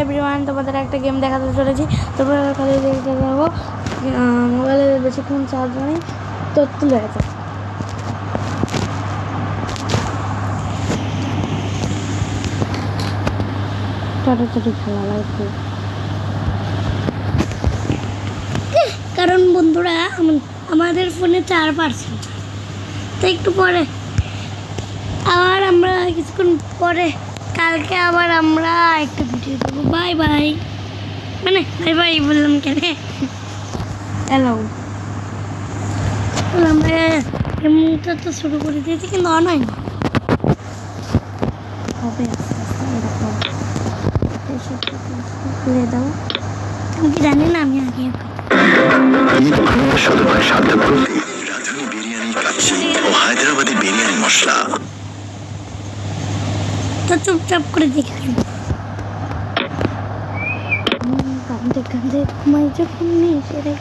Everyone, তোমাদের একটা game দেখাতে চলেছি। তোমরা কাজে দেখতে যাবো, মোবাইলে বেশিক্ষণ চার্জ নেই তো তুলে গেছে। ছোটো খেলা লাগবে, কারণ বন্ধুরা আমাদের ফোনে 4%, তো একটু পরে আবার আমরা কিছুক্ষণ পরে কালকে আবার আমরা একটা ভিডিও দেবো। বাই বাই, মানে বাই বাই বললাম কেন, হ্যালো আমরা এমনটা তো শুরু করে দিয়েছি কিন্তু অন হয় না, হবে আস্তে আস্তে এরকম খুলে দাও। আমি কি জানি না, আমি আগে রাঁধুনি বিরিয়ানি কাচ্চি ও হায়দ্রাবাদি বিরিয়ানি মশলা। তো চুপচাপ করে দেখি। কান্দে কান্দে ঘুমাই যখন নেই সেটাই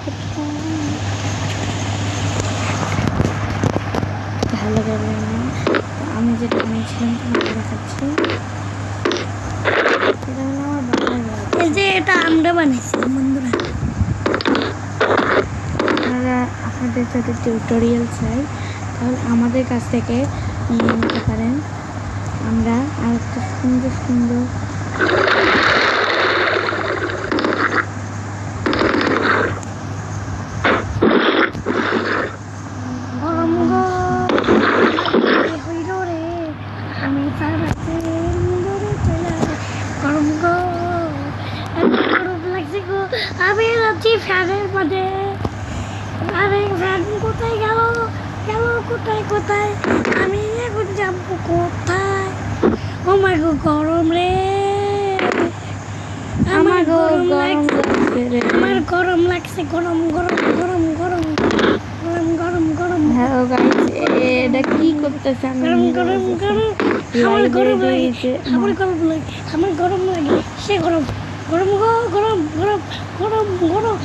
ভালো লাগে না। আমি যেটা বানিয়েছিলাম তোমাকে দেখাচ্ছি, এটা হলো আমার বাবার। এই যে এটা আমরা বানিয়েছিলাম বন্ধুরা। আপনাদের যদি টিউটোরিয়াল চাই তাহলে আমাদের কাছ থেকে নিয়ে নিতে পারেন। আমরা আর একটা সুন্দর সুন্দর আমি যাচ্ছি ফ্যানের মধ্যে। আরে ফ্যান কোথায় গেল গেল কোথায় কোথায়, আমি এখন যাবো কোথায়? ও মাই গো, গরম রে, আমার গরম লাগছে, আমার গরম লাগছে, গরম গরম গরম গরম গরম গরম গরম। হ্যালো গাইস, এটা কি করতেছে? গরম গরম গরম, আমার গরম লাগে, আমার গরম লাগে, আমার গরম লাগে, সে গরম গরম গরম গরম গরম গরম।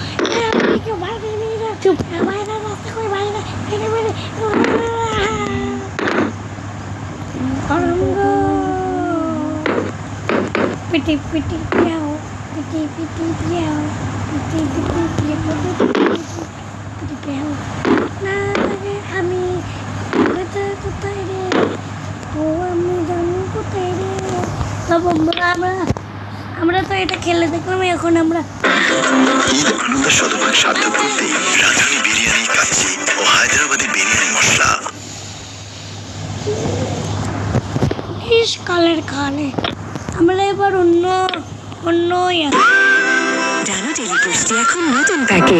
কেউ বাইরে নিয়ে যা, চুপ, বাইরে রাস্তা করে বাইরে বাইরে বাইরে গরম গো পিটি পিটি পিয়াও, পিটি পিটি পিয়াও, পিটি পিটি পিয়াও, পিটি পিয়াও। না আমি কোথায় কোথায় রে, ও আমি জানি কোথায় রে। তো বন্ধুরা আমরা তো এটা খেলে দেখলাম, এখন আমরা ঈদ আনন্দ শতভাগ সার্থক করতে রাঁধুনি বিরিয়ানি কাচ্চি ও হায়দ্রাবাদি বিরিয়ানি মশলা। কালের খানে আমরা এবার অন্য ডানো টেলিপোস্টে এখন নতুন প্যাকে,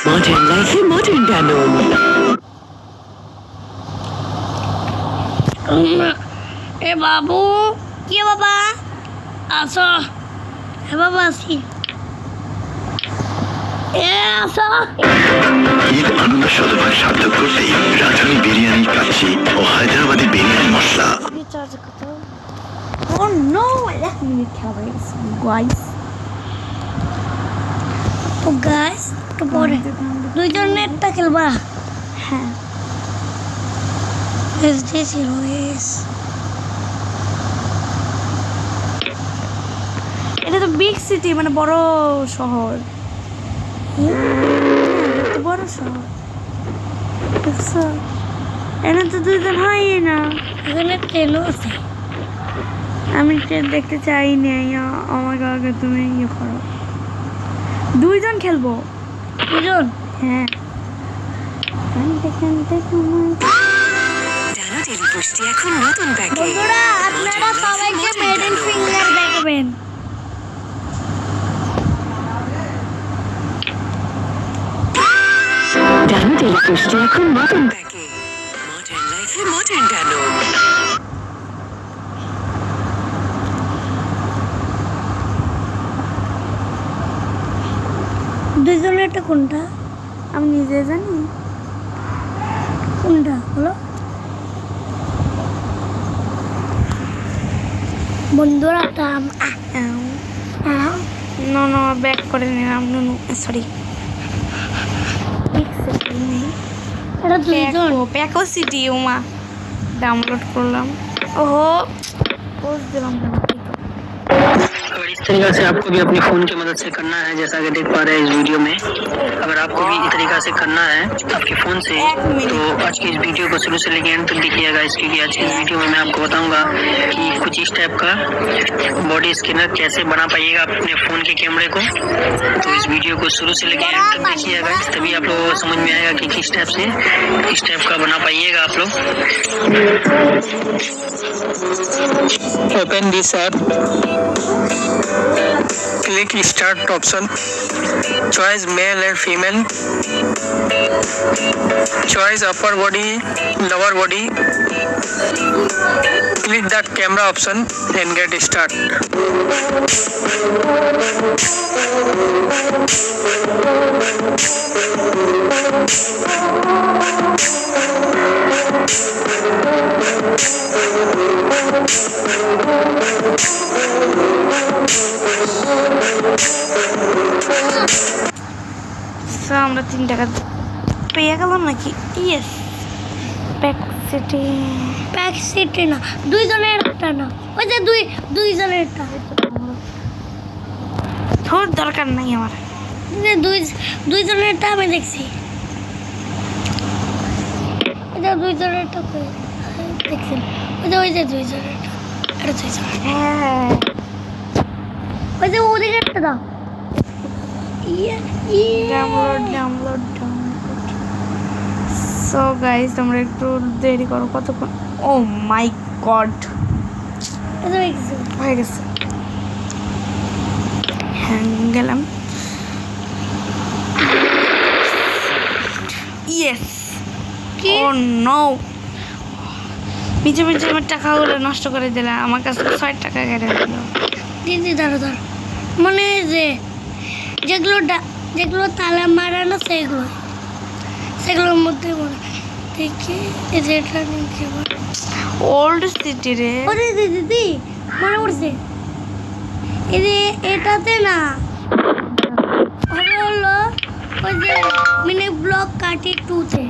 মডার্ন লাইফে মডার্ন ডানো। এ বাবু, কি বাবা, আসো। এ বাবা আসি, এ আসো। ঈদ আনন্দ শতভাগ সার্থক করতে রাঁধুনি বিরিয়ানি কাচ্চি ও হায়দ্রাবাদি বিরিয়ানি মশলা। Oh no, let me tell you guys. তো গাইস, তো পরে দুইজন নেটটা খেলবা। হ্যাঁ, এটা তো বিগ সিটি, মানে বড় শহর, বড় শহর। দেখছো, এখানে তো দুজন হয় না, এখানে ট্রেনও আছে। আমি ট্রেন দেখতে চাই না। আমাকে আগে তুমি ইয়ে করো, দুইজন খেলবো। দুজন? হ্যাঁ, ডানো টেলিপোস্টে এখন নতুন প্যাকে। বন্ধুরা আপনারা সবাইকে মিডল ফিঙ্গার দেখাবেন। ডানো টেলিপোস্টে এখন নতুন প্যাকে, মডার্ন লাইফে মডার্ন ডানো। দুজনেরটা কোনটা আমি নিজে জানি কোনটা হলো। বন্ধুরা নো ব্যাক করে নিলাম। সরি, এটা দুজন প্যাকো সিটি উমা ডাউনলোড করলাম। ওহো পোস্ট দিলাম। और इस तरीका से आपको भी अपने फ़ोन की मदद से करना है, जैसा कि देख पा रहे हैं इस वीडियो में। अगर आपको भी इस तरीका से करना है आपके फ़ोन से, तो आज की इस वीडियो को शुरू से लेकर एंड तक देखिएगा, क्योंकि आज की इस वीडियो में मैं आपको बताऊंगा कि कुछ इस टाइप का बॉडी स्कैनर कैसे बना पाइएगा अपने फ़ोन के कैमरे को। तो इस वीडियो को शुरू से लेकर एंड तक देखिएगा, तभी आप लोगों को समझ में आएगा कि किस टाइप का बना पाइएगा आप लोग। Open this app, click start option, choice male and female, choice upper body, lower body, click that camera option and get start. So আমরা 3 টাকা পেয়ে গেলাম নাকি? ইয়েস, প্যাক সিটে না, দুইজনের একটা না, ওই যে দুইজনের একটা। তোর দরকার নাই আমার, দুইজনের একটা আমি দেখছি, ওই যে দুইজনের একটা দেখছেন, ওই যে দুইজনের একটা, এটা দুইজনের। হ্যাঁ ওই যে ওদিকে একটা দাও। ডাউনলোড। সো গাইস তোমরা একটু দেরি করো, কতক্ষণ? ও মাই গড, হয়ে গেছে। হ্যাঁ গেলাম। ইয়েস, ও নো, পিছে আমার টাকাগুলো নষ্ট করে দিলে, আমার কাছে 6 টাকা কেটে দিল। দিদি দাঁড়ো, মনে হয় যে যেগুলো তালা মারানো সেগুলোর মধ্যে দেখি এই যে এটা ওল্ড সিটি রে। ওরে দিদি মনে পড়ছে, এই যে এটাতে না হলো ওই যে মিনি ব্লক কাটি 2-তে।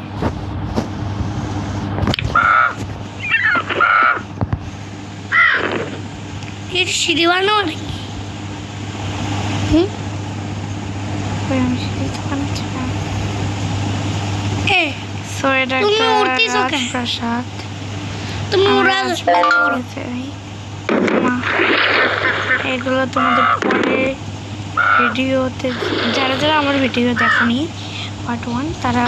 এর সিঁড়ি বানাবো নাকি? সো এটা তুমি একটা উঠতেছো কেন? রাজপ্রাসাদ। তুমি এগুলো তোমাদের পরে ভিডিওতে, যারা আমার ভিডিও দেখনি পার্ট 1 তারা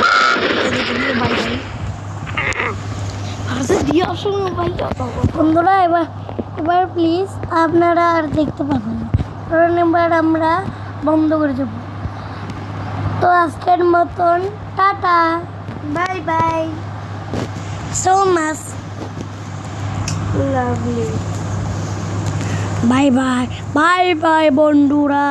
বন্ধুরা এবার প্লিজ আপনারা আর দেখতে পাবেন না, কারণ এবার আমরা বন্ধ করে দেব। তো আজকের মতন tata, bye bye, so much lovely, bye bye বন্ধুরা।